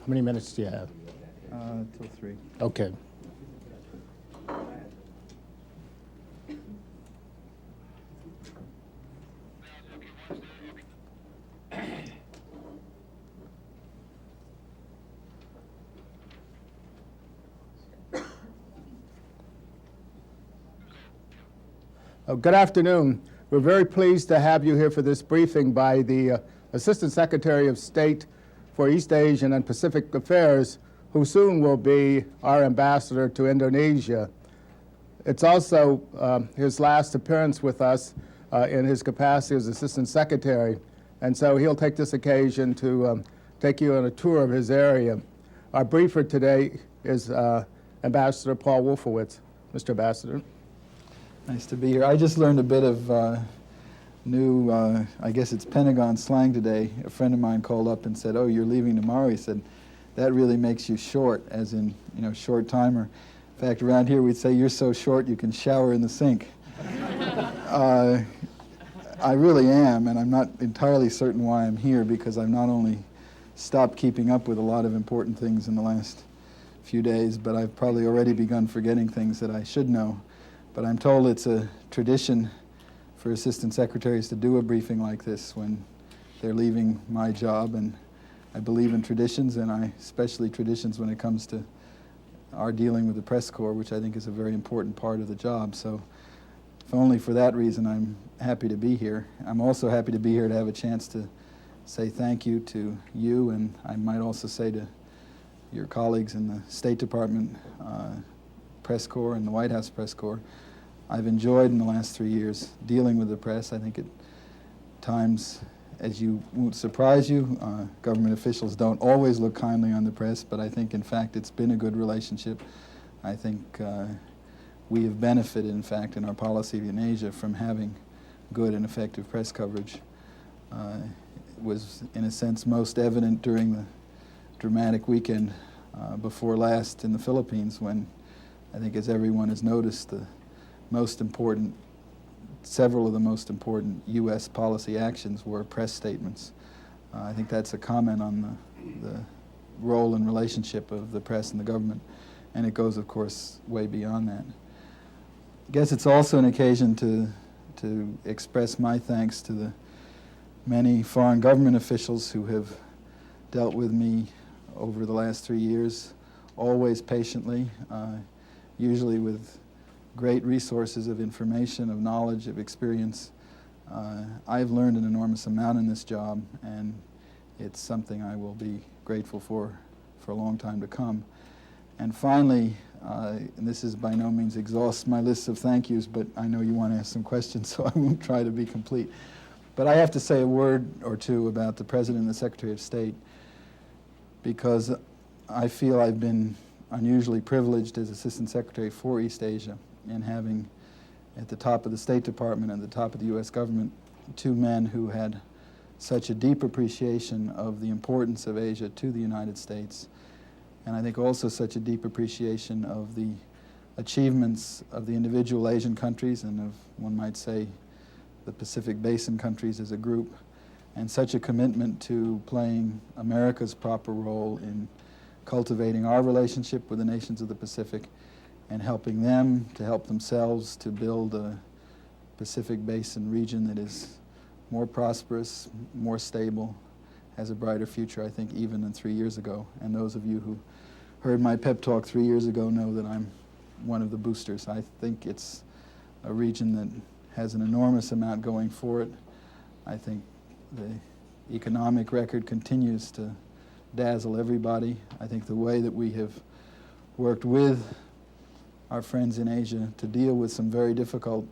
How many minutes do you have? Till 3. Okay. Good afternoon. We're very pleased to have you here for this briefing by the Assistant Secretary of State for East Asian and Pacific Affairs, who soon will be our ambassador to Indonesia. It's also his last appearance with us in his capacity as Assistant Secretary, and so he'll take this occasion to take you on a tour of his area. Our briefer today is Ambassador Paul Wolfowitz. Mr. Ambassador. Nice to be here. I just learned a bit of new, I guess it's Pentagon slang today. A friend of mine called up and said, "Oh, you're leaving tomorrow." He said, "That really makes you short," as in, you know, short timer. In fact, around here we'd say, "You're so short you can shower in the sink." I really am, and I'm not entirely certain why I'm here, because I've not only stopped keeping up with a lot of important things in the last few days, but I've probably already begun forgetting things that I should know. But I'm told it's a tradition for assistant secretaries to do a briefing like this when they're leaving my job, and I believe in traditions, and especially traditions when it comes to our dealing with the press corps, which I think is a very important part of the job. So if only for that reason, I'm happy to be here. I'm also happy to be here to have a chance to say thank you to you, and I might also say to your colleagues in the State Department press corps and the White House press corps. I've enjoyed in the last 3 years dealing with the press. I think at times, as you won't surprise you, government officials don't always look kindly on the press, but I think in fact it's been a good relationship. I think we have benefited in fact in our policy in Asia from having good and effective press coverage. It was in a sense most evident during the dramatic weekend before last in the Philippines, when I think, as everyone has noticed, several of the most important U.S. policy actions were press statements. I think that's a comment on the role and relationship of the press and the government, and it goes, of course, way beyond that. I guess it's also an occasion to express my thanks to the many foreign government officials who have dealt with me over the last 3 years, always patiently, usually with great resources of information, of knowledge, of experience. I've learned an enormous amount in this job, and it's something I will be grateful for a long time to come. And finally, and this is by no means exhausts my list of thank yous, but I know you want to ask some questions, so I won't try to be complete. But I have to say a word or two about the President and the Secretary of State, because I feel I've been unusually privileged as Assistant Secretary for East Asia in having at the top of the State Department and the top of the U.S. government two men who had such a deep appreciation of the importance of Asia to the United States, and I think also such a deep appreciation of the achievements of the individual Asian countries and of, one might say, the Pacific Basin countries as a group, and such a commitment to playing America's proper role in cultivating our relationship with the nations of the Pacific and helping them to help themselves to build a Pacific Basin region that is more prosperous, more stable, has a brighter future, I think, even than 3 years ago. And those of you who heard my pep talk 3 years ago know that I'm one of the boosters. I think it's a region that has an enormous amount going for it. I think the economic record continues to dazzle everybody. I think the way that we have worked with our friends in Asia to deal with some very difficult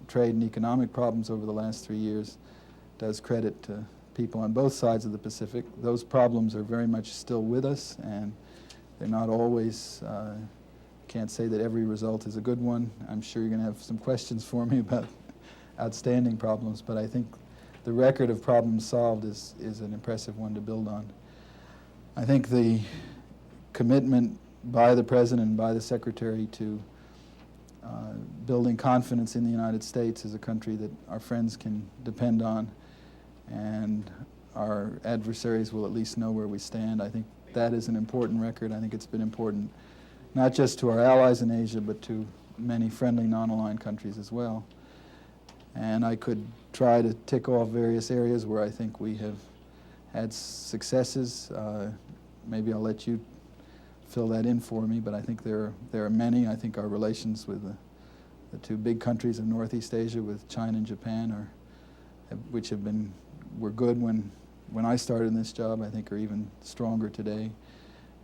trade and economic problems over the last 3 years does credit to people on both sides of the Pacific. Those problems are very much still with us, and they're not always, can't say that every result is a good one. I'm sure you're going to have some questions for me about outstanding problems, but I think the record of problems solved is an impressive one to build on. I think the commitment by the President and by the Secretary to building confidence in the United States as a country that our friends can depend on, and our adversaries will at least know where we stand. I think that is an important record. I think it's been important not just to our allies in Asia, but to many friendly non-aligned countries as well. And I could try to tick off various areas where I think we have had successes. Maybe I'll let you fill that in for me, but I think there are many. I think our relations with the two big countries of Northeast Asia, with China and Japan, which were good when I started in this job, I think are even stronger today.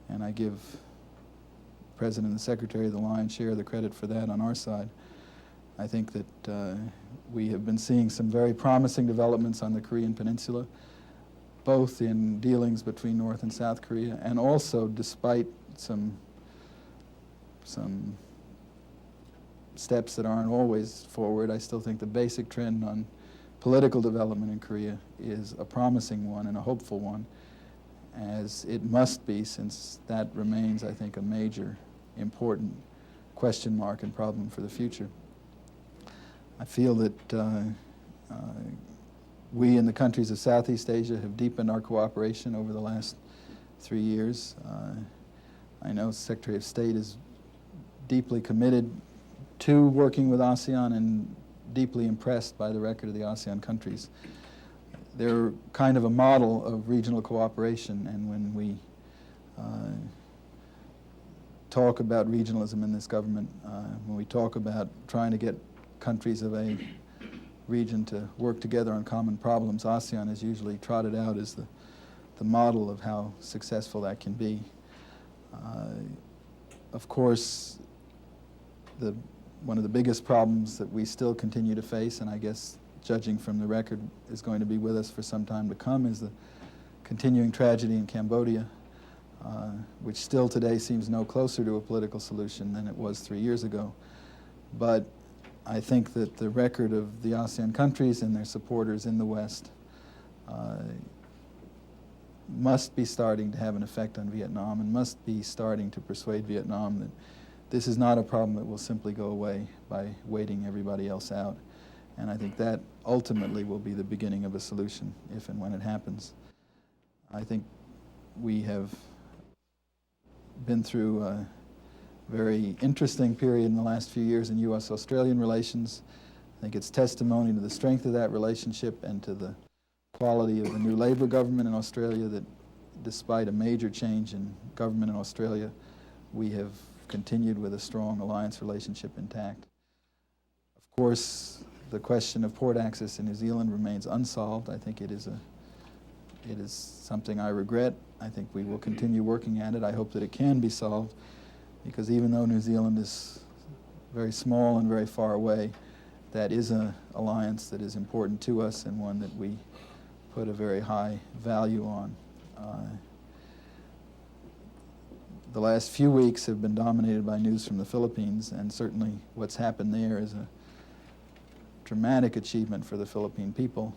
And I give the President and the Secretary of the lion's share of the credit for that on our side. I think that we have been seeing some very promising developments on the Korean Peninsula, both in dealings between North and South Korea, and also despite some steps that aren't always forward, I still think the basic trend on political development in Korea is a promising one and a hopeful one, as it must be, since that remains, I think, a major, important question mark and problem for the future. I feel that we in the countries of Southeast Asia have deepened our cooperation over the last 3 years. I know Secretary of State is deeply committed to working with ASEAN and deeply impressed by the record of the ASEAN countries. They're kind of a model of regional cooperation, and when we talk about regionalism in this government, when we talk about trying to get countries of a region to work together on common problems, ASEAN is usually trotted out as the model of how successful that can be. Of course, one of the biggest problems that we still continue to face, and I guess judging from the record is going to be with us for some time to come, is the continuing tragedy in Cambodia, which still today seems no closer to a political solution than it was 3 years ago. But I think that the record of the ASEAN countries and their supporters in the West must be starting to have an effect on Vietnam, and must be starting to persuade Vietnam that this is not a problem that will simply go away by waiting everybody else out. And I think that ultimately will be the beginning of a solution, if and when it happens. I think we have been through a very interesting period in the last few years in U.S.-Australian relations. I think it's testimony to the strength of that relationship and to the quality of the new Labour government in Australia that despite a major change in government in Australia, we have continued with a strong alliance relationship intact. Of course, the question of port access in New Zealand remains unsolved. I think it is something I regret. I think we will continue working at it. I hope that it can be solved, because even though New Zealand is very small and very far away, that is an alliance that is important to us and one that we put a very high value on. The last few weeks have been dominated by news from the Philippines, and certainly what's happened there is a dramatic achievement for the Philippine people.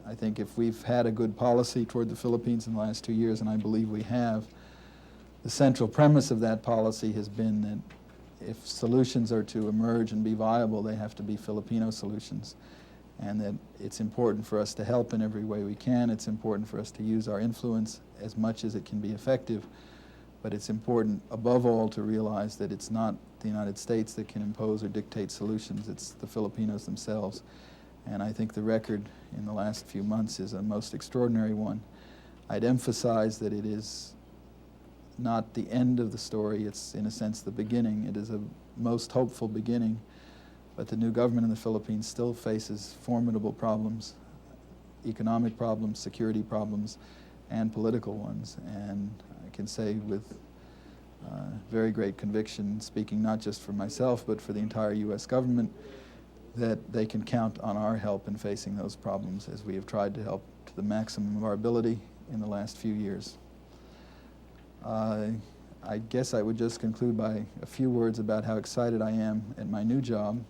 I think if we've had a good policy toward the Philippines in the last 2 years, and I believe we have, the central premise of that policy has been that if solutions are to emerge and be viable, they have to be Filipino solutions, and that it's important for us to help in every way we can. It's important for us to use our influence as much as it can be effective, but it's important above all to realize that it's not the United States that can impose or dictate solutions, it's the Filipinos themselves. And I think the record in the last few months is a most extraordinary one. I'd emphasize that it is not the end of the story, it's in a sense the beginning. It is a most hopeful beginning, but the new government in the Philippines still faces formidable problems, economic problems, security problems, and political ones. And I can say with very great conviction, speaking not just for myself, but for the entire U.S. government, that they can count on our help in facing those problems, as we have tried to help to the maximum of our ability in the last few years. I guess I would just conclude by a few words about how excited I am at my new job.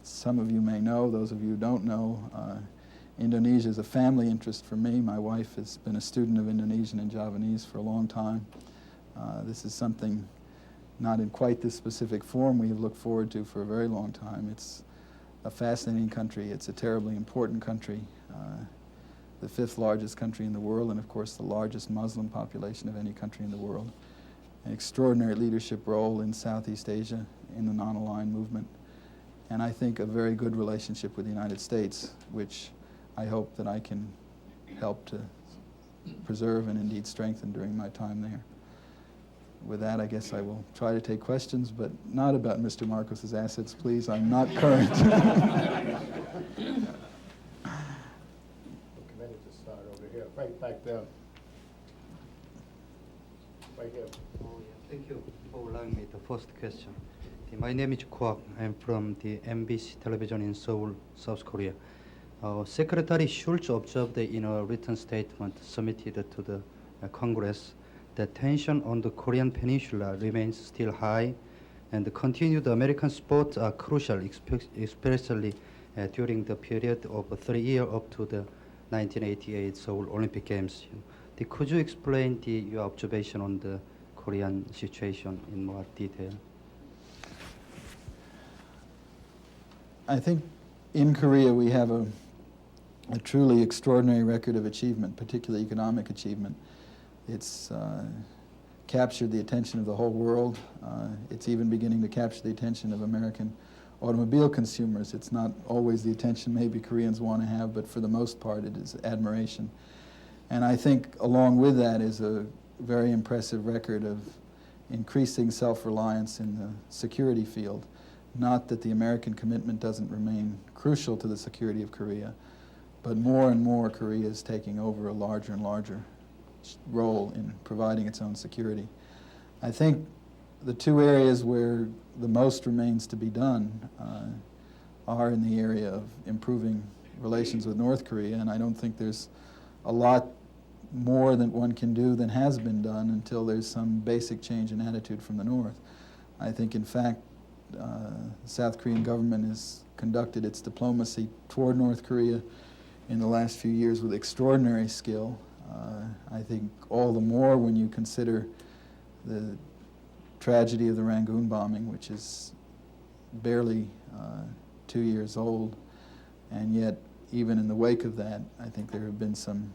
Some of you may know, those of you who don't know, Indonesia is a family interest for me. My wife has been a student of Indonesian and Javanese for a long time. This is something not in quite this specific form we have looked forward to for a very long time. It's a fascinating country. It's a terribly important country. the 5th largest country in the world, and of course the largest Muslim population of any country in the world. An extraordinary leadership role in Southeast Asia in the non-aligned movement, and I think a very good relationship with the United States, which I hope that I can help to preserve and indeed strengthen during my time there. With that, I guess I will try to take questions, but not about Mr. Marcos's assets, please. I'm not current. Committee to start over here, right back there. Right here. Oh, yeah. Thank you for allowing me the first question. My name is Kwak. I'm from the MBC television in Seoul, South Korea. Secretary Schultz observed in a written statement submitted to the Congress that tension on the Korean peninsula remains still high, and the continued American sports are crucial, especially during the period of 3 years up to the 1988 Seoul Olympic Games. Could you explain your observation on the Korean situation in more detail? I think in Korea we have a truly extraordinary record of achievement, particularly economic achievement. It's captured the attention of the whole world. It's even beginning to capture the attention of American automobile consumers. It's not always the attention maybe Koreans want to have, but for the most part it is admiration. And I think along with that is a very impressive record of increasing self-reliance in the security field. Not that the American commitment doesn't remain crucial to the security of Korea, but more and more Korea is taking over a larger and larger role in providing its own security. I think the two areas where the most remains to be done are in the area of improving relations with North Korea, and I don't think there's a lot more that one can do than has been done until there's some basic change in attitude from the North. I think, in fact, the South Korean government has conducted its diplomacy toward North Korea in the last few years with extraordinary skill. I think all the more when you consider the tragedy of the Rangoon bombing, which is barely 2 years old, and yet even in the wake of that, I think there have been some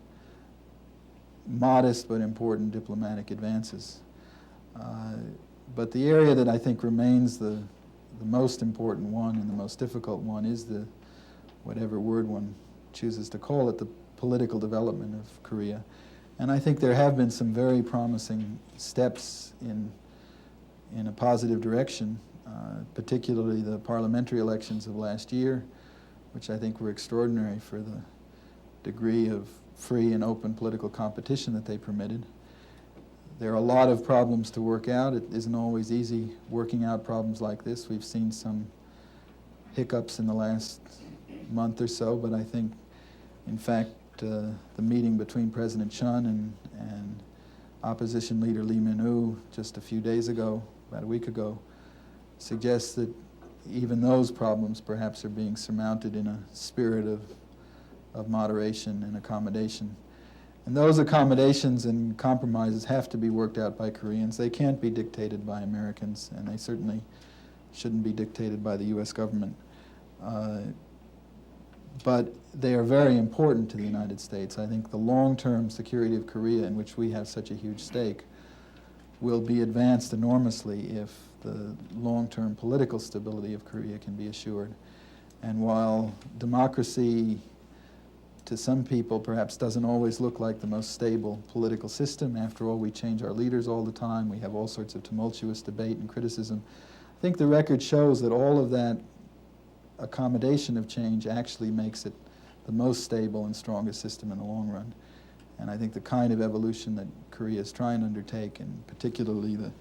modest but important diplomatic advances. But the area that I think remains the most important one and the most difficult one is the, whatever word one chooses to call it, the political development of Korea. And I think there have been some very promising steps in a positive direction, particularly the parliamentary elections of last year, which I think were extraordinary for the degree of free and open political competition that they permitted. There are a lot of problems to work out. It isn't always easy working out problems like this. We've seen some hiccups in the last month or so, but I think, in fact, the meeting between President Chun and opposition leader Lee Min-woo just a few days ago, about a week ago, suggests that even those problems perhaps are being surmounted in a spirit of moderation and accommodation. And those accommodations and compromises have to be worked out by Koreans. They can't be dictated by Americans, and they certainly shouldn't be dictated by the U.S. government. But they are very important to the United States. I think the long-term security of Korea, in which we have such a huge stake, will be advanced enormously if the long-term political stability of Korea can be assured. And while democracy, to some people, perhaps doesn't always look like the most stable political system, after all, we change our leaders all the time, we have all sorts of tumultuous debate and criticism, I think the record shows that all of that accommodation of change actually makes it the most stable and strongest system in the long run. And I think the kind of evolution that Korea is trying to undertake, and particularly the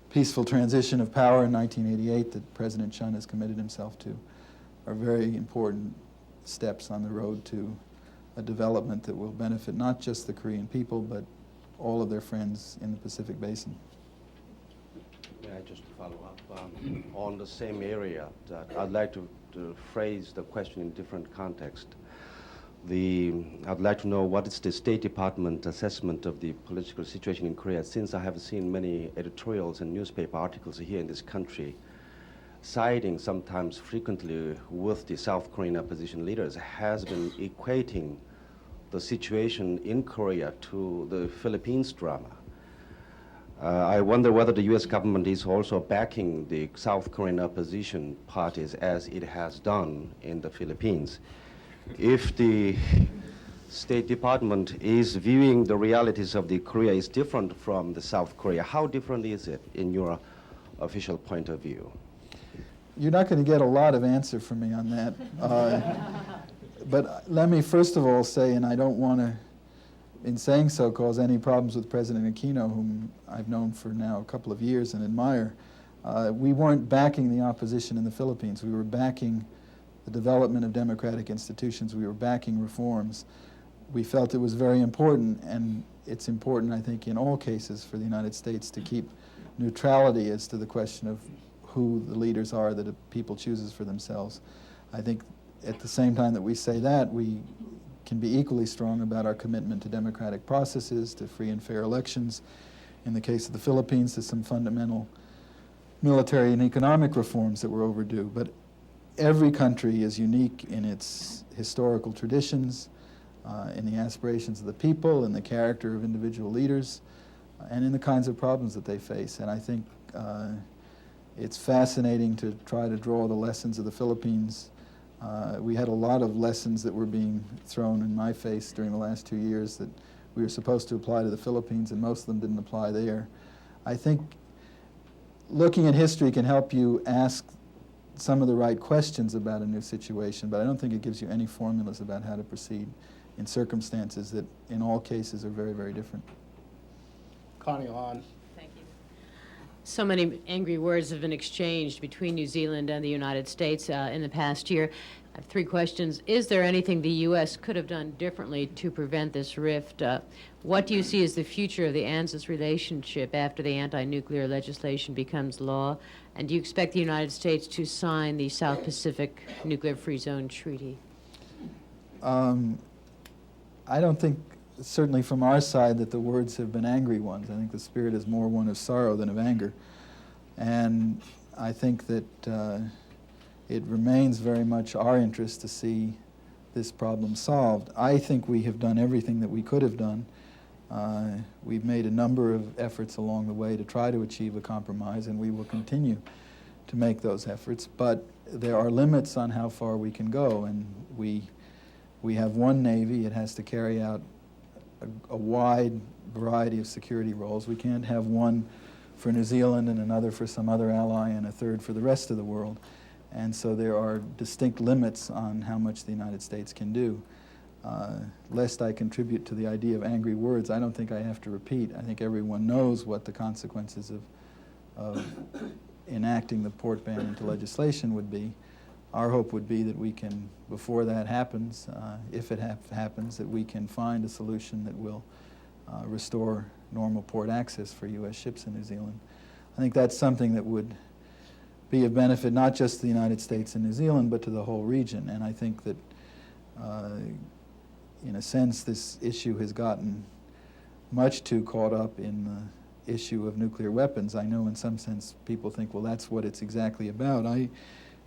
peaceful transition of power in 1988 that President Chun has committed himself to, are very important steps on the road to a development that will benefit not just the Korean people, but all of their friends in the Pacific Basin. May I just follow up on the same area? That I'd like to phrase the question in different context. I'd like to know what is the State Department assessment of the political situation in Korea, since I have seen many editorials and newspaper articles here in this country siding sometimes frequently with the South Korean opposition leaders, has been equating the situation in Korea to the Philippines drama. I wonder whether the U.S. government is also backing the South Korean opposition parties as it has done in the Philippines. If the State Department is viewing the realities of the Korea is different from the South Korea, how different is it in your official point of view? You're not going to get a lot of answer from me on that. But let me first of all say, and I don't want to, in saying so, cause any problems with President Aquino, whom I've known for now a couple of years and admire. We weren't backing the opposition in the Philippines. We were backing the development of democratic institutions. We were backing reforms. We felt it was very important, and it's important, I think, in all cases for the United States to keep neutrality as to the question of who the leaders are that a people chooses for themselves. I think at the same time that we say that, we can be equally strong about our commitment to democratic processes, to free and fair elections. In the case of the Philippines, to some fundamental military and economic reforms that were overdue. But every country is unique in its historical traditions, in the aspirations of the people, in the character of individual leaders, and in the kinds of problems that they face. And I think it's fascinating to try to draw the lessons of the Philippines. We had a lot of lessons that were being thrown in my face during the last 2 years that we were supposed to apply to the Philippines, and most of them didn't apply there. I think looking at history can help you ask some of the right questions about a new situation, but I don't think it gives you any formulas about how to proceed in circumstances that in all cases are very, very different. Connie on. Thank you. So many angry words have been exchanged between New Zealand and the United States in the past year. I have 3 questions. Is there anything the U.S. could have done differently to prevent this rift? What do you see as the future of the ANZUS relationship after the anti-nuclear legislation becomes law? And do you expect the United States to sign the South Pacific Nuclear Free Zone Treaty? I don't think, certainly from our side, that the words have been angry ones. I think the spirit is more one of sorrow than of anger. And I think that it remains very much our interest to see this problem solved. I think we have done everything that we could have done. We've made a number of efforts along the way to try to achieve a compromise, and we will continue to make those efforts. But there are limits on how far we can go, and we have one Navy. It has to carry out a wide variety of security roles. We can't have one for New Zealand and another for some other ally and a third for the rest of the world. And so there are distinct limits on how much the United States can do. Lest I contribute to the idea of angry words, I don't think I have to repeat. I think everyone knows what the consequences of enacting the port ban into legislation would be. Our hope would be that we can, before that happens, if it happens, that we can find a solution that will restore normal port access for U.S. ships in New Zealand. I think that's something that would be of benefit not just to the United States and New Zealand, but to the whole region. And I think that, in a sense, this issue has gotten much too caught up in the issue of nuclear weapons. I know in some sense people think, well, that's what it's exactly about. I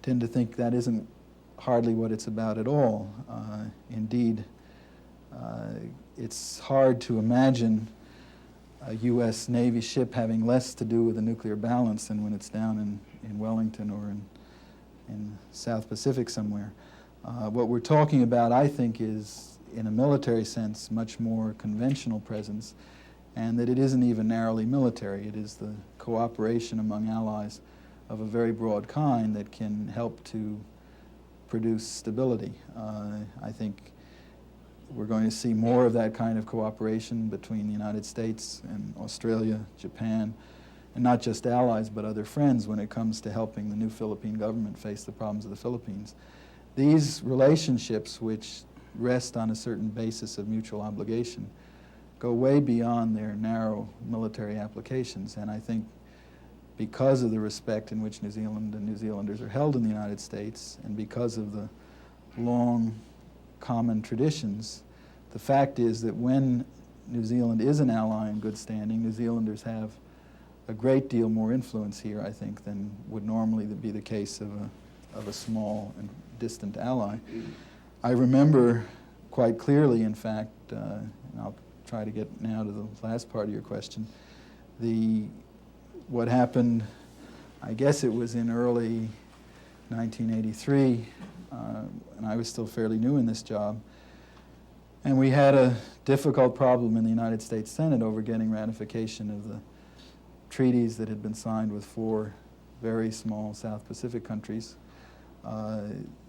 tend to think that isn't hardly what it's about at all. Indeed, it's hard to imagine a U.S. Navy ship having less to do with the nuclear balance than when it's down in Wellington or in South Pacific somewhere. What we're talking about, I think, is, in a military sense, much more conventional presence, and that it isn't even narrowly military. It is the cooperation among allies of a very broad kind that can help to produce stability. I think we're going to see more of that kind of cooperation between the United States and Australia, Japan, and not just allies but other friends when it comes to helping the new Philippine government face the problems of the Philippines. These relationships, which rest on a certain basis of mutual obligation, go way beyond their narrow military applications, and I think because of the respect in which New Zealand and New Zealanders are held in the United States, and because of the long common traditions, the fact is that when New Zealand is an ally in good standing, New Zealanders have a great deal more influence here, I think, than would normally be the case of a small and distant ally. I remember quite clearly, in fact, and I'll try to get now to the last part of your question, what happened, I guess it was in early 1983, and I was still fairly new in this job, and we had a difficult problem in the United States Senate over getting ratification of the treaties that had been signed with 4 very small South Pacific countries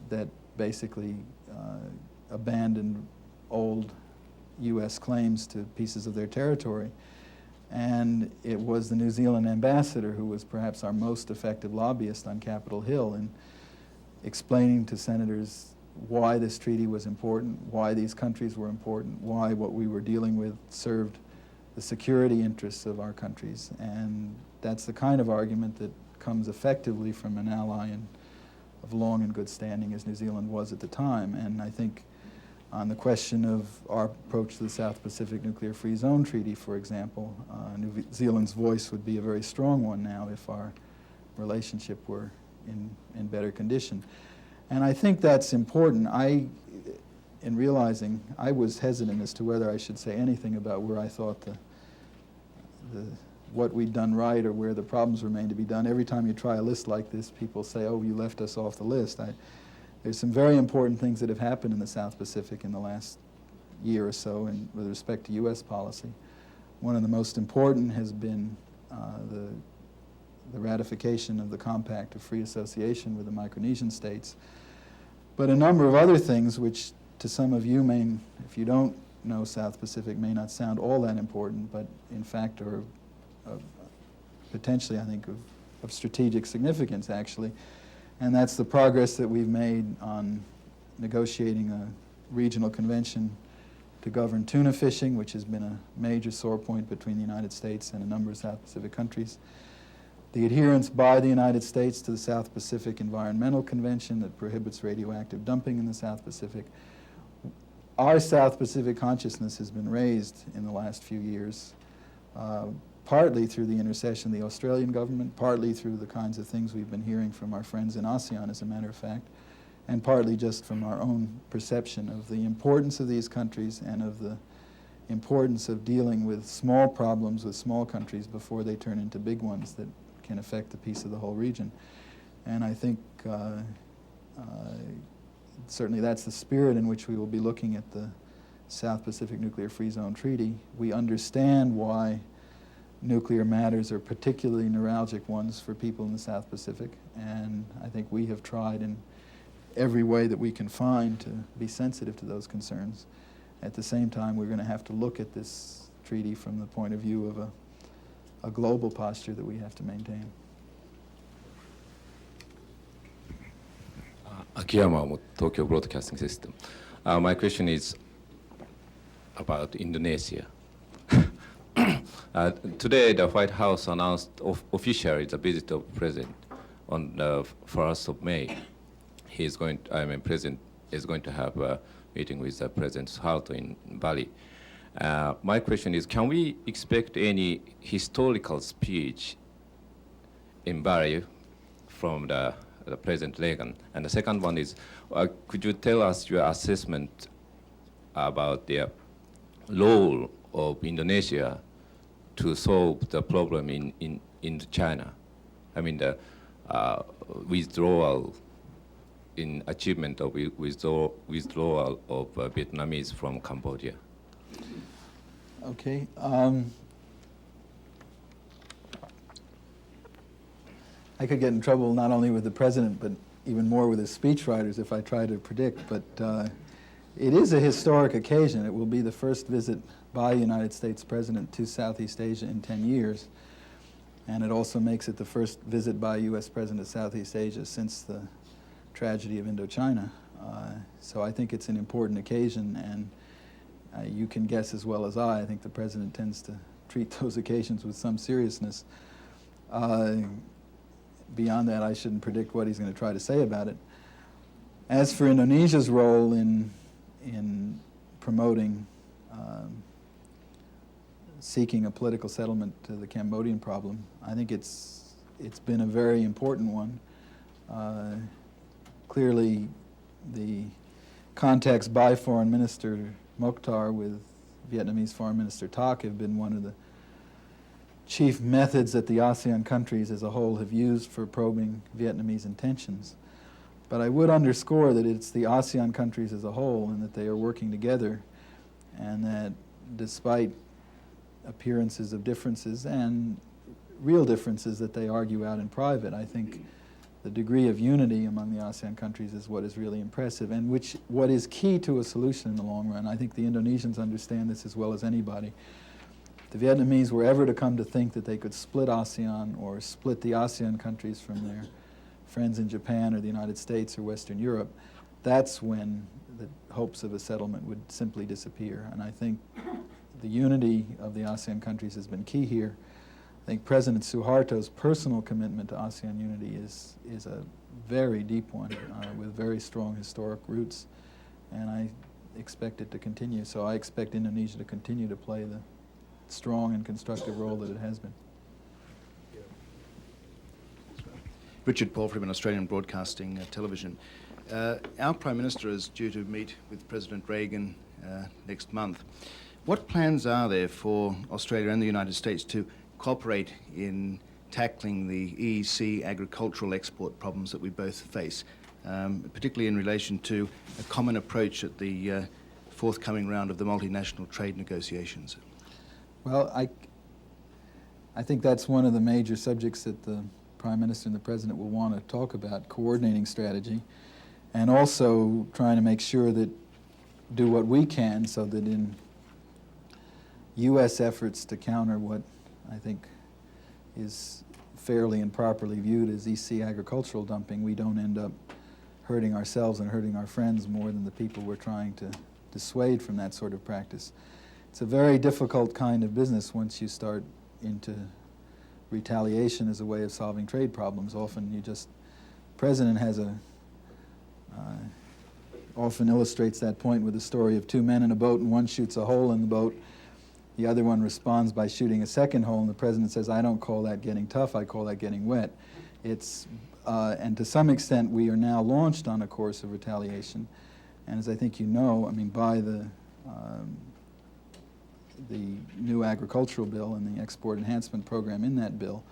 that basically abandoned old U.S. claims to pieces of their territory. And it was the New Zealand ambassador who was perhaps our most effective lobbyist on Capitol Hill in explaining to senators why this treaty was important, why these countries were important, why what we were dealing with served the security interests of our countries. And that's the kind of argument that comes effectively from an ally of long and good standing as New Zealand was at the time. And I think on the question of our approach to the South Pacific Nuclear Free Zone Treaty, for example, New Zealand's voice would be a very strong one now if our relationship were in better condition. And I think that's important. In realizing, I was hesitant as to whether I should say anything about where I thought what we'd done right or where the problems remained to be done. Every time you try a list like this, people say, oh, you left us off the list. There's some very important things that have happened in the South Pacific in the last year or so with respect to U.S. policy. One of the most important has been the ratification of the Compact of Free Association with the Micronesian states. But a number of other things which to some of you may, if you don't know South Pacific, may not sound all that important, but in fact are potentially, I think, of strategic significance, actually. And that's the progress that we've made on negotiating a regional convention to govern tuna fishing, which has been a major sore point between the United States and a number of South Pacific countries. The adherence by the United States to the South Pacific Environmental Convention that prohibits radioactive dumping in the South Pacific. Our South Pacific consciousness has been raised in the last few years, partly through the intercession of the Australian government, partly through the kinds of things we've been hearing from our friends in ASEAN, as a matter of fact, and partly just from our own perception of the importance of these countries and of the importance of dealing with small problems with small countries before they turn into big ones that can affect the peace of the whole region. And I think certainly that's the spirit in which we will be looking at the South Pacific Nuclear Free Zone Treaty. We understand why nuclear matters are particularly neuralgic ones for people in the South Pacific, and I think we have tried in every way that we can find to be sensitive to those concerns. At the same time, we're going to have to look at this treaty from the point of view of a global posture that we have to maintain. Akiyama, Tokyo Broadcasting System. My question is about Indonesia. Today, the White House announced officially the visit of the president on the 1st of May. President is going to have a meeting with the President Suharto in Bali. My question is, can we expect any historical speech in Bali from the President Reagan? And the second one is, could you tell us your assessment about the role of Indonesia to solve the problem in China? I mean, the withdrawal in achievement of withdrawal of Vietnamese from Cambodia. Okay. I could get in trouble not only with the president, but even more with his speechwriters if I try to predict, but it is a historic occasion. It will be the first visit by a United States president to Southeast Asia in 10 years. And it also makes it the first visit by a U.S. president to Southeast Asia since the tragedy of Indochina. So I think it's an important occasion, and you can guess as well as I think the president tends to treat those occasions with some seriousness. Beyond that, I shouldn't predict what he's going to try to say about it. As for Indonesia's role in promoting seeking a political settlement to the Cambodian problem, I think it's been a very important one. Clearly, the contacts by Foreign Minister Mokhtar with Vietnamese Foreign Minister Tak have been one of the chief methods that the ASEAN countries as a whole have used for probing Vietnamese intentions. But I would underscore that it's the ASEAN countries as a whole and that they are working together, and that despite appearances of differences and real differences that they argue out in private, I think the degree of unity among the ASEAN countries is what is really impressive, and what is key to a solution in the long run. I think the Indonesians understand this as well as anybody. If the Vietnamese were ever to come to think that they could split ASEAN or split the ASEAN countries from their friends in Japan or the United States or Western Europe, that's when the hopes of a settlement would simply disappear. And I think the unity of the ASEAN countries has been key here. I think President Suharto's personal commitment to ASEAN unity is a very deep one with very strong historic roots, and I expect it to continue. So I expect Indonesia to continue to play the strong and constructive role that it has been. Richard Paul from Australian Broadcasting Television. Our Prime Minister is due to meet with President Reagan next month. What plans are there for Australia and the United States to cooperate in tackling the EEC agricultural export problems that we both face, particularly in relation to a common approach at the forthcoming round of the multinational trade negotiations? Well, I think that's one of the major subjects that the Prime Minister and the President will want to talk about, coordinating strategy, and also trying to make sure that do what we can so that in U.S. efforts to counter what I think is fairly and properly viewed as EC agricultural dumping, we don't end up hurting ourselves and hurting our friends more than the people we're trying to dissuade from that sort of practice. It's a very difficult kind of business once you start into retaliation as a way of solving trade problems. Often you just, President has often illustrates that point with the story of two men in a boat, and one shoots a hole in the boat. The other one responds by shooting a second hole, and the President says, I don't call that getting tough, I call that getting wet. And to some extent, we are now launched on a course of retaliation. And as I think you know, I mean, by the new agricultural bill and the export enhancement program in that bill,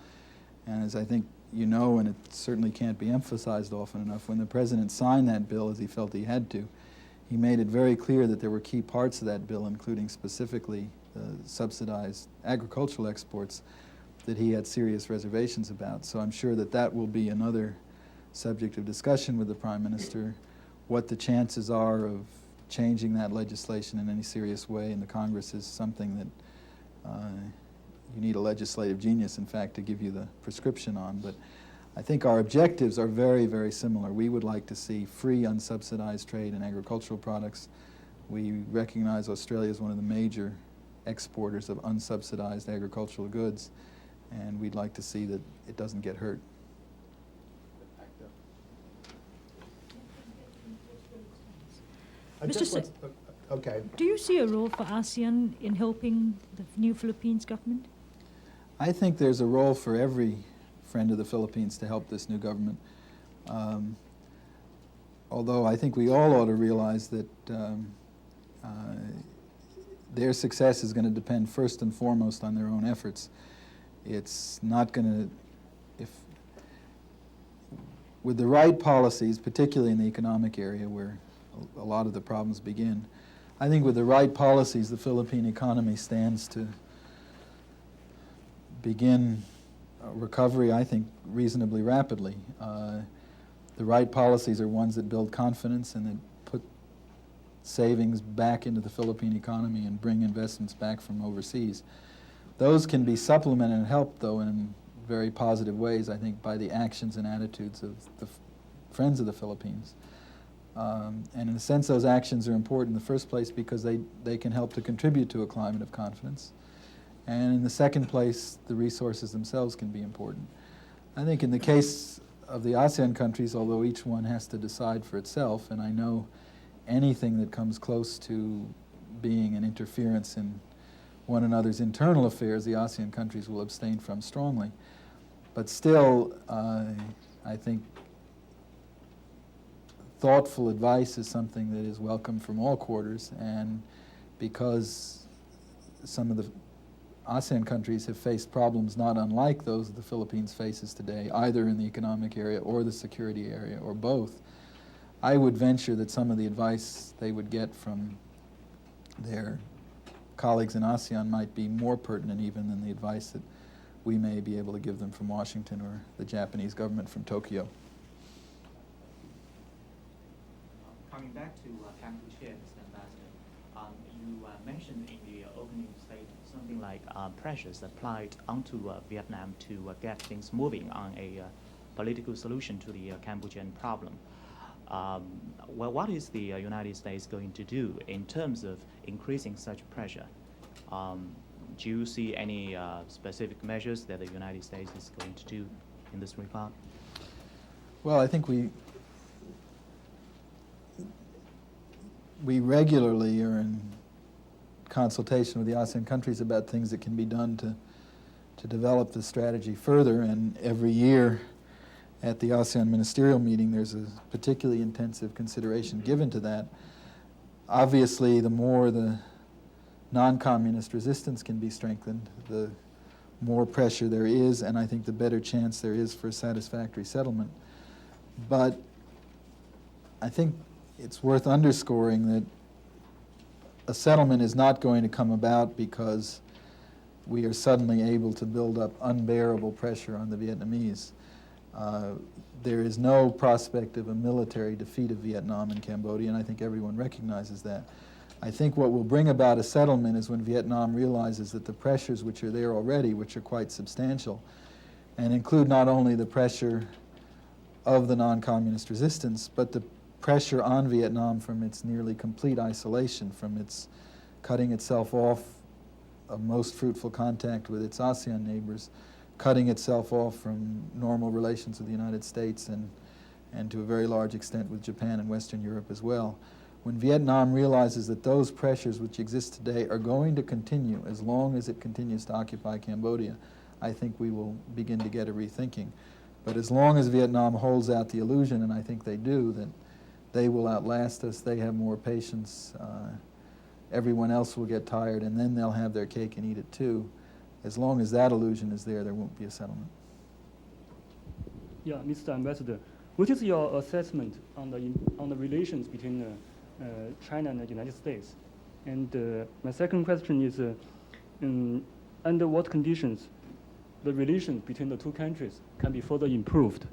and as I think you know, and it certainly can't be emphasized often enough, when the President signed that bill, as he felt he had to, he made it very clear that there were key parts of that bill, including specifically subsidized agricultural exports, that he had serious reservations about. So I'm sure that that will be another subject of discussion with the Prime Minister, what the chances are of changing that legislation in any serious way in the Congress is something that you need a legislative genius, in fact, to give you the prescription on. But I think our objectives are very, very similar. We would like to see free, unsubsidized trade in agricultural products. We recognize Australia is one of the major exporters of unsubsidized agricultural goods, and we'd like to see that it doesn't get hurt. Okay. Do you see a role for ASEAN in helping the new Philippines government? I think there's a role for every friend of the Philippines to help this new government. Although I think we all ought to realize that their success is going to depend first and foremost on their own efforts. It's not going to, with the right policies, particularly in the economic area where a lot of the problems begin, I think with the right policies, the Philippine economy stands to begin recovery, I think, reasonably rapidly. The right policies are ones that build confidence and that put savings back into the Philippine economy and bring investments back from overseas. Those can be supplemented and helped, though, in very positive ways, I think, by the actions and attitudes of the friends of the Philippines. And in a sense, those actions are important in the first place because they can help to contribute to a climate of confidence. And in the second place, the resources themselves can be important. I think in the case of the ASEAN countries, although each one has to decide for itself, and I know anything that comes close to being an interference in one another's internal affairs, the ASEAN countries will abstain from strongly. But still, I think thoughtful advice is something that is welcome from all quarters, and because some of the ASEAN countries have faced problems not unlike those the Philippines faces today, either in the economic area or the security area or both, I would venture that some of the advice they would get from their colleagues in ASEAN might be more pertinent even than the advice that we may be able to give them from Washington or the Japanese government from Tokyo. Coming back to Cambodia, Mr. Ambassador, you mentioned in the opening statement something like pressures applied onto Vietnam to get things moving on a political solution to the Cambodian problem. Well, what is the United States going to do in terms of increasing such pressure? Do you see any specific measures that the United States is going to do in this regard? Well, I think we regularly are in consultation with the ASEAN countries about things that can be done to develop the strategy further, and every year at the ASEAN ministerial meeting there's a particularly intensive consideration given to that. Obviously, the more the non-communist resistance can be strengthened, the more pressure there is, and I think the better chance there is for a satisfactory settlement. But I think it's worth underscoring that a settlement is not going to come about because we are suddenly able to build up unbearable pressure on the Vietnamese. There is no prospect of a military defeat of Vietnam and Cambodia, and I think everyone recognizes that. I think what will bring about a settlement is when Vietnam realizes that the pressures which are there already, which are quite substantial, and include not only the pressure of the non-communist resistance, but the pressure on Vietnam from its nearly complete isolation, from its cutting itself off of most fruitful contact with its ASEAN neighbors, cutting itself off from normal relations with the United States and to a very large extent with Japan and Western Europe as well. When Vietnam realizes that those pressures which exist today are going to continue as long as it continues to occupy Cambodia, I think we will begin to get a rethinking. But as long as Vietnam holds out the illusion, and I think they do, that they will outlast us, they have more patience, everyone else will get tired, and then they'll have their cake and eat it too. As long as that illusion is there won't be a settlement. Yeah, Mr. Ambassador, what is your assessment on the relations between China and the United States? And my second question is, under what conditions the relations between the two countries can be further improved?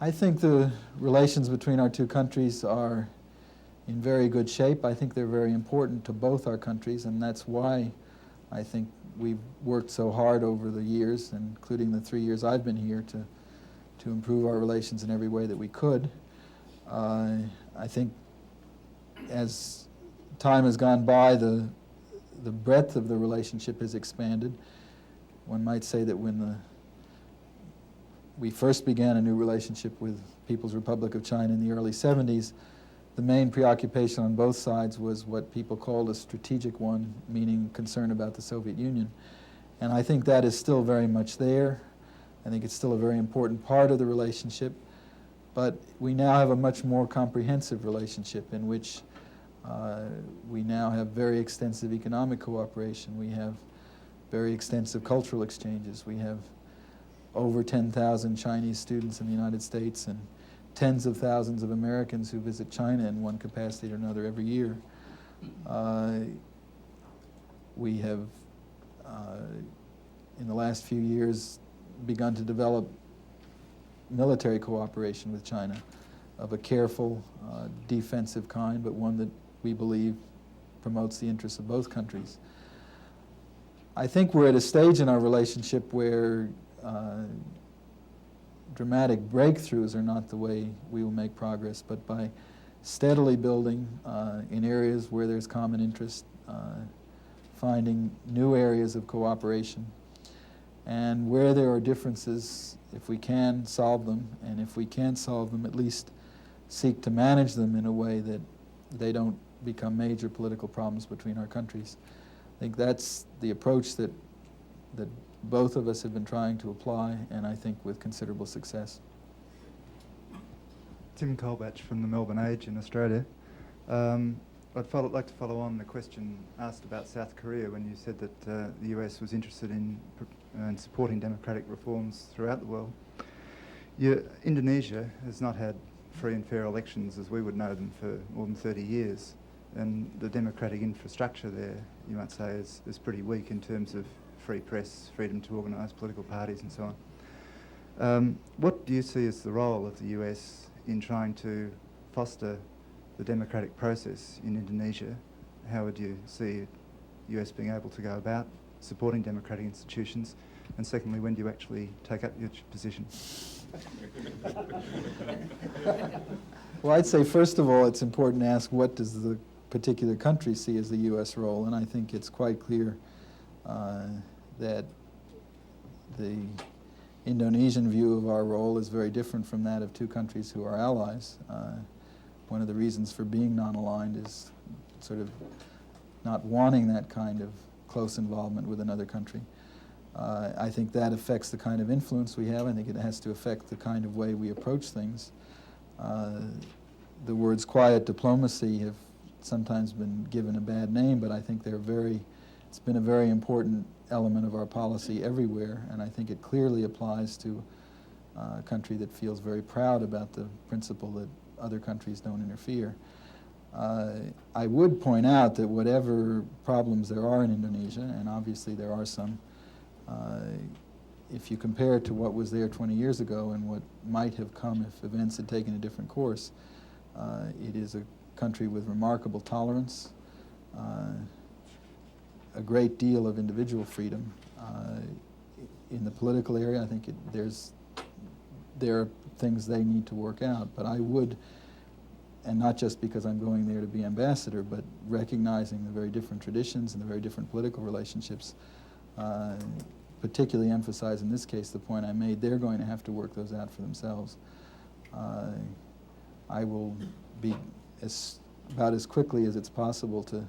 I think the relations between our two countries are in very good shape. I think they're very important to both our countries, and that's why I think we've worked so hard over the years, including the 3 years I've been here, to improve our relations in every way that we could. I think as time has gone by, the breadth of the relationship has expanded. One might say that when we first began a new relationship with People's Republic of China in the early 70s, the main preoccupation on both sides was what people called a strategic one, meaning concern about the Soviet Union. And I think that is still very much there. I think it's still a very important part of the relationship. But we now have a much more comprehensive relationship in which we now have very extensive economic cooperation. We have very extensive cultural exchanges. We have over 10,000 Chinese students in the United States and tens of thousands of Americans who visit China in one capacity or another every year. We have, in the last few years, begun to develop military cooperation with China of a careful, defensive kind, but one that we believe promotes the interests of both countries. I think we're at a stage in our relationship where dramatic breakthroughs are not the way we will make progress, but by steadily building in areas where there's common interest, finding new areas of cooperation, and where there are differences, if we can solve them, and if we can't solve them, at least seek to manage them in a way that they don't become major political problems between our countries. I think that's the approach that both of us have been trying to apply, and I think with considerable success. Tim Colbatch from the Melbourne Age in Australia. I'd like to follow on the question asked about South Korea when you said that the US was interested in supporting democratic reforms throughout the world. Indonesia has not had free and fair elections as we would know them for more than 30 years, and the democratic infrastructure there, you might say, is pretty weak in terms of free press, freedom to organise political parties and so on. What do you see as the role of the US in trying to foster the democratic process in Indonesia? How would you see the US being able to go about supporting democratic institutions? And secondly, when do you actually take up your position? Well, I'd say, first of all, it's important to ask what does the particular country see as the U.S. role, and I think it's quite clear that the Indonesian view of our role is very different from that of two countries who are allies. One of the reasons for being non-aligned is sort of not wanting that kind of close involvement with another country. I think that affects the kind of influence we have. I think it has to affect the kind of way we approach things. The words quiet diplomacy have sometimes been given a bad name, but I think it's been a very important element of our policy everywhere, and I think it clearly applies to a country that feels very proud about the principle that other countries don't interfere. I would point out that whatever problems there are in Indonesia, and obviously there are some, if you compare it to what was there 20 years ago and what might have come if events had taken a different course, it is a country with remarkable tolerance, a great deal of individual freedom. In the political area, I think there are things they need to work out, but I would, and not just because I'm going there to be ambassador, but recognizing the very different traditions and the very different political relationships, particularly emphasize in this case the point I made, they're going to have to work those out for themselves. I will be about as quickly as it's possible to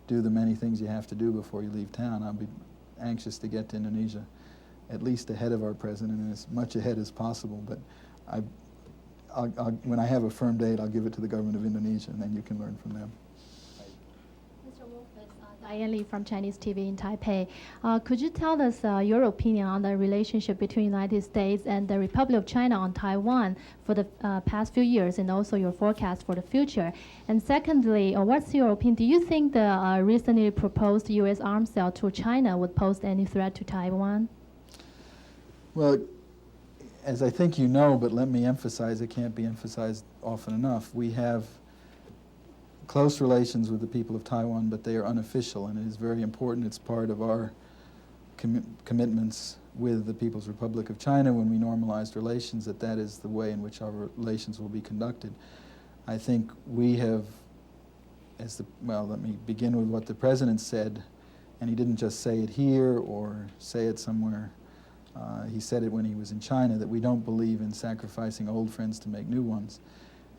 do the many things you have to do before you leave town. I'll be anxious to get to Indonesia at least ahead of our president and as much ahead as possible, but when I have a firm date, I'll give it to the government of Indonesia, and then you can learn from them. Mr. Wolfowitz, Diane Lee from Chinese TV in Taipei. Could you tell us your opinion on the relationship between the United States and the Republic of China on Taiwan for the past few years, and also your forecast for the future? And secondly, what's your opinion? Do you think the recently proposed U.S. arms sale to China would pose any threat to Taiwan? Well, as I think you know, but let me emphasize, it can't be emphasized often enough, we have close relations with the people of Taiwan, but they are unofficial, and it is very important. It's part of our commitments with the People's Republic of China when we normalized relations, that is the way in which our relations will be conducted. I think we have, well, let me begin with what the President said, and he didn't just say it here or say it somewhere. He said it when he was in China, that we don't believe in sacrificing old friends to make new ones.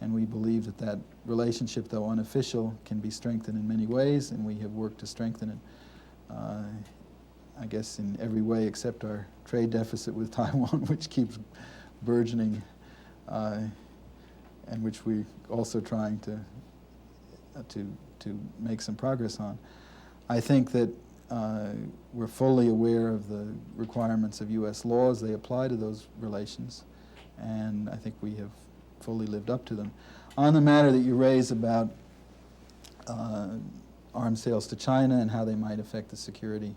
And we believe that that relationship, though unofficial, can be strengthened in many ways, and we have worked to strengthen it, I guess, in every way except our trade deficit with Taiwan, which keeps burgeoning, and which we're also trying to make some progress on. I think that we're fully aware of the requirements of U.S. laws. They apply to those relations, and I think we have fully lived up to them. On the matter that you raise about arms sales to China and how they might affect the security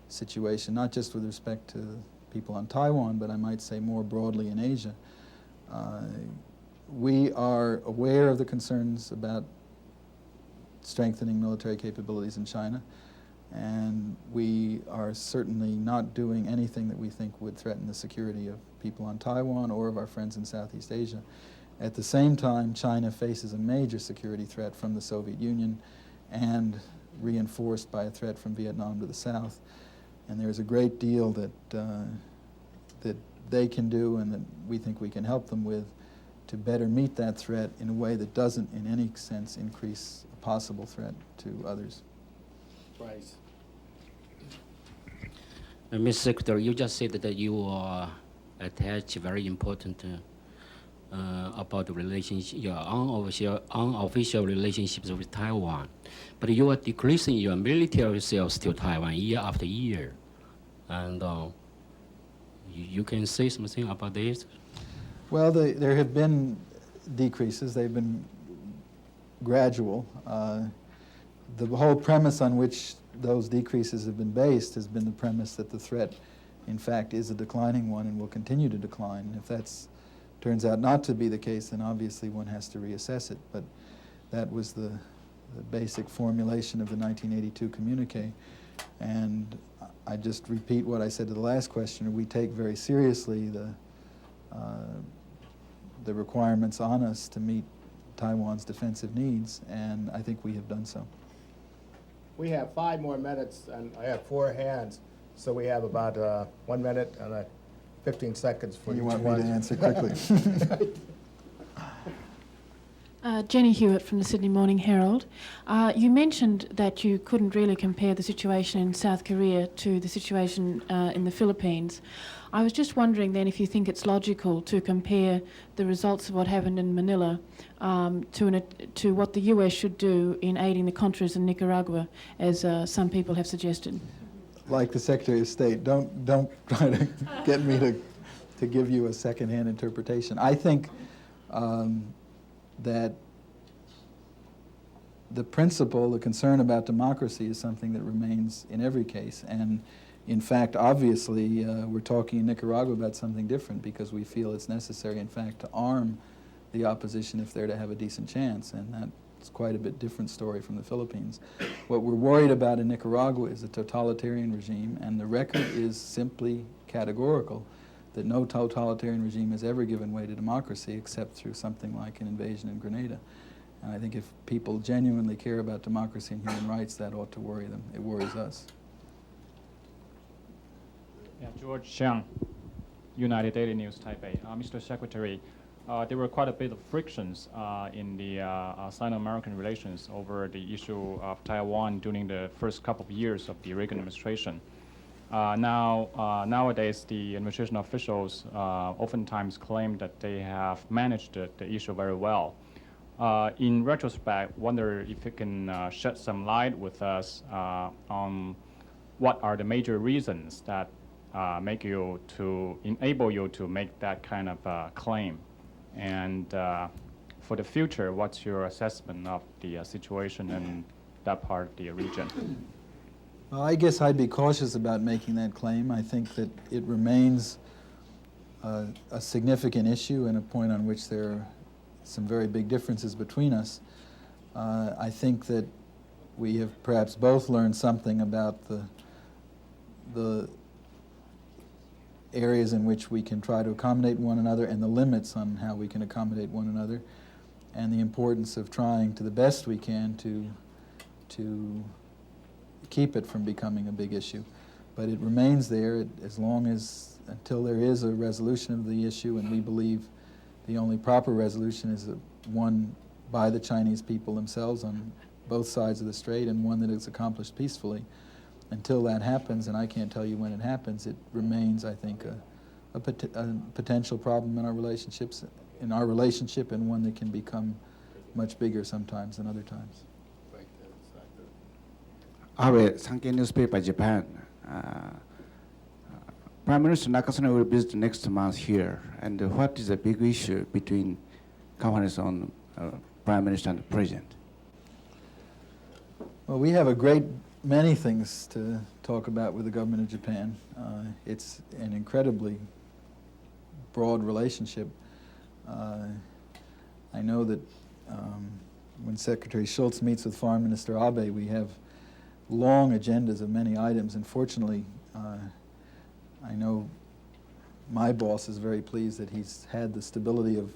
situation, not just with respect to people on Taiwan, but I might say more broadly in Asia, we are aware of the concerns about strengthening military capabilities in China. And we are certainly not doing anything that we think would threaten the security of people on Taiwan or of our friends in Southeast Asia. At the same time, China faces a major security threat from the Soviet Union and reinforced by a threat from Vietnam to the south. And there's a great deal that they can do and that we think we can help them with to better meet that threat in a way that doesn't in any sense increase a possible threat to others. Right. Mr. Secretary, you just said that you attach very important about the relationship, your unofficial relationships with Taiwan. But you are decreasing your military sales to Taiwan year after year. And you can say something about this? Well, there have been decreases. They've been gradual. The whole premise on which those decreases have been based has been the premise that the threat, in fact, is a declining one and will continue to decline. If that turns out not to be the case, then obviously one has to reassess it. But that was the basic formulation of the 1982 communique. And I just repeat what I said to the last questioner. We take very seriously the requirements on us to meet Taiwan's defensive needs, and I think we have done so. We have 5 more minutes, and I have 4 hands, so we have about 1 minute and 15 seconds for each You one. want me to answer quickly? Jenny Hewitt from the Sydney Morning Herald. You mentioned that you couldn't really compare the situation in South Korea to the situation in the Philippines. I was just wondering then if you think it's logical to compare the results of what happened in Manila to what the US should do in aiding the Contras in Nicaragua, as some people have suggested. Like the Secretary of State, don't try to get me to give you a second-hand interpretation. I think that the principle, the concern about democracy is something that remains in every case. And in fact, obviously, we're talking in Nicaragua about something different because we feel it's necessary, in fact, to arm the opposition if they're to have a decent chance. And that's quite a bit different story from the Philippines. What we're worried about in Nicaragua is a totalitarian regime, and the record is simply categorical that no totalitarian regime has ever given way to democracy except through something like an invasion in Grenada. And I think if people genuinely care about democracy and human rights, that ought to worry them. It worries us. Yeah, George Xiang, United Daily News, Taipei. Mr. Secretary, there were quite a bit of frictions in the Sino-American relations over the issue of Taiwan during the first couple of years of the Reagan administration. Nowadays, the administration officials oftentimes claim that they have managed the issue very well. In retrospect, wonder if you can shed some light with us on what are the major reasons that enable you to make that kind of claim, and for the future, what's your assessment of the situation in that part of the region? Well, I guess I'd be cautious about making that claim. I think that it remains a significant issue and a point on which there are some very big differences between us. I think that we have perhaps both learned something about the areas in which we can try to accommodate one another and the limits on how we can accommodate one another, and the importance of trying to the best we can to keep it from becoming a big issue. But it remains there until there is a resolution of the issue, and we believe the only proper resolution is one by the Chinese people themselves on both sides of the strait, and one that is accomplished peacefully. Until that happens, and I can't tell you when it happens, it remains, I think, a potential problem in our relationship, and one that can become much bigger sometimes than other times. Abe, Sankei newspaper, Japan. Prime Minister Nakasone will visit next month here, and what is the big issue between conference on Prime Minister and the President? Well, we have a great many things to talk about with the government of Japan. It's an incredibly broad relationship. I know that when Secretary Schultz meets with Foreign Minister Abe, we have long agendas of many items, and fortunately, I know my boss is very pleased that he's had the stability of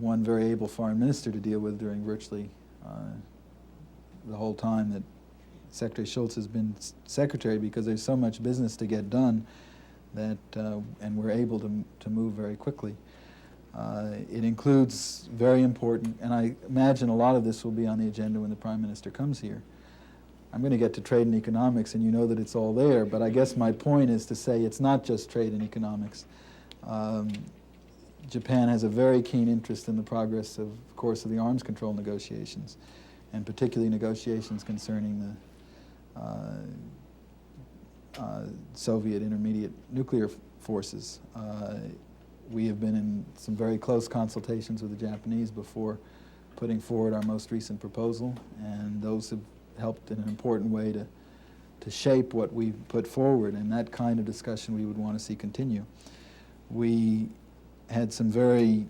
one very able foreign minister to deal with during virtually the whole time that Secretary Schultz has been secretary, because there's so much business to get done that, and we're able to move very quickly. It includes very important, and I imagine a lot of this will be on the agenda when the Prime Minister comes here. I'm going to get to trade and economics, and you know that it's all there, but I guess my point is to say it's not just trade and economics. Japan has a very keen interest in the progress of course, of the arms control negotiations, and particularly negotiations concerning the Soviet intermediate nuclear forces. We have been in some very close consultations with the Japanese before putting forward our most recent proposal, and those have helped in an important way to shape what we put forward, and that kind of discussion we would want to see continue. We had some very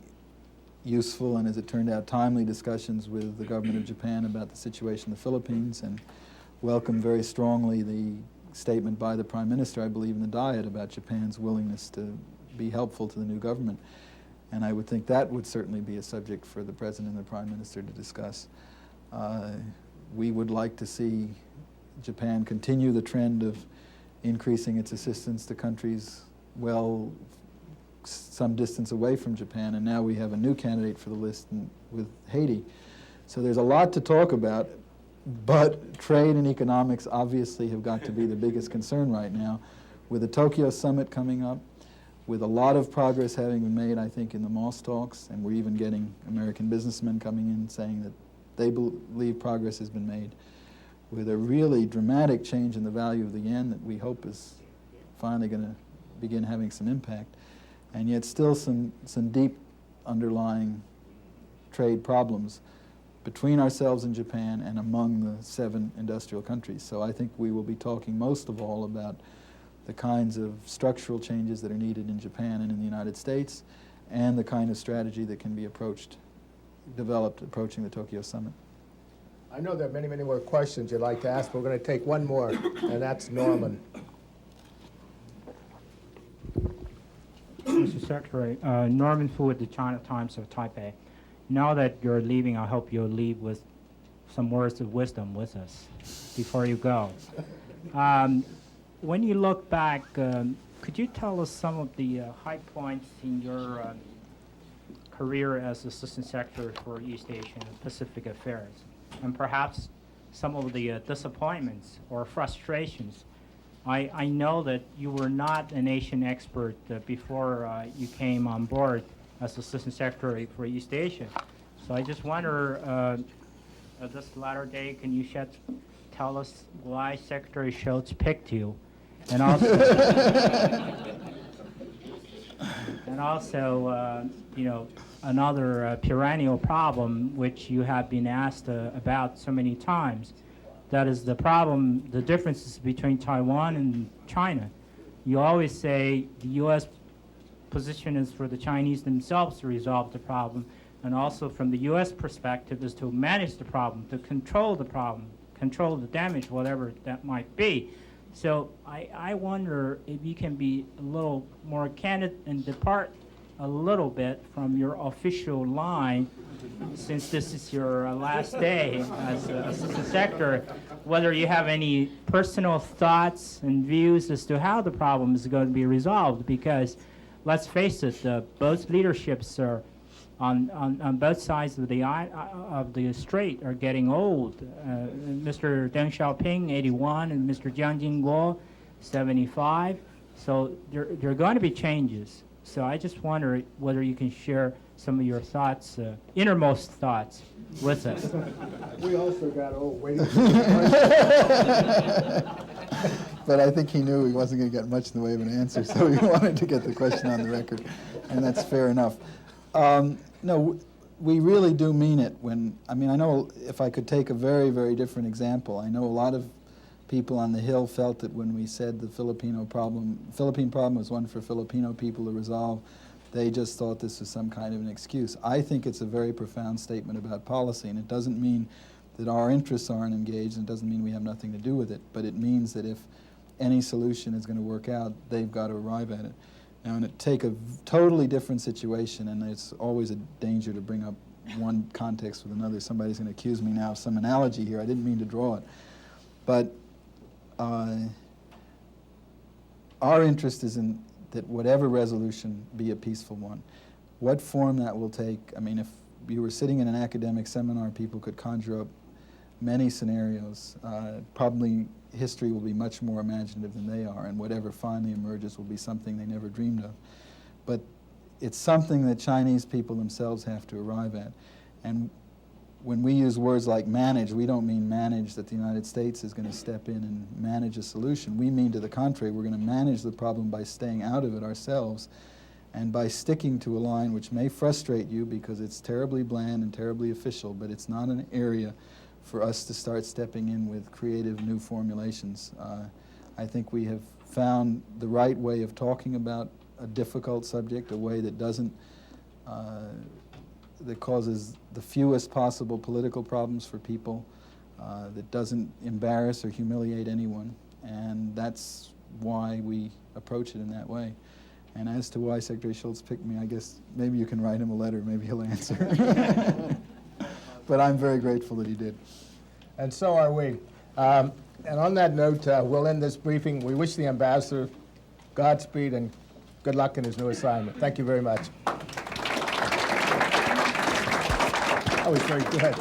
useful and, as it turned out, timely discussions with the government of Japan about the situation in the Philippines, and welcomed very strongly the statement by the Prime Minister, I believe, in the Diet about Japan's willingness to be helpful to the new government. And I would think that would certainly be a subject for the President and the Prime Minister to discuss. We would like to see Japan continue the trend of increasing its assistance to countries well some distance away from Japan, and now we have a new candidate for the list with Haiti. So there's a lot to talk about, but trade and economics obviously have got to be the biggest concern right now. With the Tokyo summit coming up, with a lot of progress having been made, I think, in the Moss talks, and we're even getting American businessmen coming in saying that they believe progress has been made, with a really dramatic change in the value of the yen that we hope is finally going to begin having some impact, and yet still some deep underlying trade problems between ourselves and Japan and among the 7 industrial countries. So I think we will be talking most of all about the kinds of structural changes that are needed in Japan and in the United States, and the kind of strategy that can be developed approaching the Tokyo summit. I know there are many, many more questions you'd like to ask, but we're going to take one more, and that's Norman. Mr. Secretary, Norman Fu at the China Times of Taipei. Now that you're leaving, I hope you'll leave with some words of wisdom with us before you go. When you look back, could you tell us some of the high points in your career as Assistant Secretary for East Asia and Pacific Affairs, and perhaps some of the disappointments or frustrations? I know that you were not an Asian expert before you came on board as Assistant Secretary for East Asia. So I just wonder, this latter day, can you tell us why Secretary Schultz picked you? And also, you know, another perennial problem which you have been asked about so many times. That is the problem, the differences between Taiwan and China. You always say the U.S. position is for the Chinese themselves to resolve the problem, and also from the U.S. perspective is to manage the problem, to control the problem, control the damage, whatever that might be. So I wonder if you can be a little more candid and depart a little bit from your official line, since this is your last day as Assistant Secretary, whether you have any personal thoughts and views as to how the problem is going to be resolved, because let's face it, both leaderships are on both sides of the strait are getting old. Mr. Deng Xiaoping, 81, and Mr. Jiang Jingguo, 75. So there are going to be changes. So I just wonder whether you can share some of your thoughts, innermost thoughts, with us. We also got old waiting for But I think he knew he wasn't going to get much in the way of an answer, so he wanted to get the question on the record, and that's fair enough. No, we really do mean it when, I mean, I know if I could take a very, very different example, I know a lot of people on the Hill felt that when we said the Philippine problem was one for Filipino people to resolve, they just thought this was some kind of an excuse. I think it's a very profound statement about policy, and it doesn't mean that our interests aren't engaged, and it doesn't mean we have nothing to do with it, but it means that if any solution is going to work out, they've got to arrive at it. Now, and it take a totally different situation, and it's always a danger to bring up one context with another. Somebody's going to accuse me now of some analogy here. I didn't mean to draw it. But our interest is in that whatever resolution be a peaceful one. What form that will take, I mean, if you were sitting in an academic seminar, people could conjure up many scenarios. Probably history will be much more imaginative than they are, and whatever finally emerges will be something they never dreamed of. But it's something that Chinese people themselves have to arrive at. And when we use words like manage, we don't mean manage that the United States is going to step in and manage a solution. We mean, to the contrary, we're going to manage the problem by staying out of it ourselves and by sticking to a line which may frustrate you because it's terribly bland and terribly official, but it's not an area for us to start stepping in with creative new formulations. I think we have found the right way of talking about a difficult subject, a way that doesn't, that causes the fewest possible political problems for people, that doesn't embarrass or humiliate anyone, and that's why we approach it in that way. And as to why Secretary Shultz picked me, I guess maybe you can write him a letter, maybe he'll answer. But I'm very grateful that he did. And so are we. And on that note, we'll end this briefing. We wish the ambassador Godspeed and good luck in his new assignment. Thank you very much. That was very good.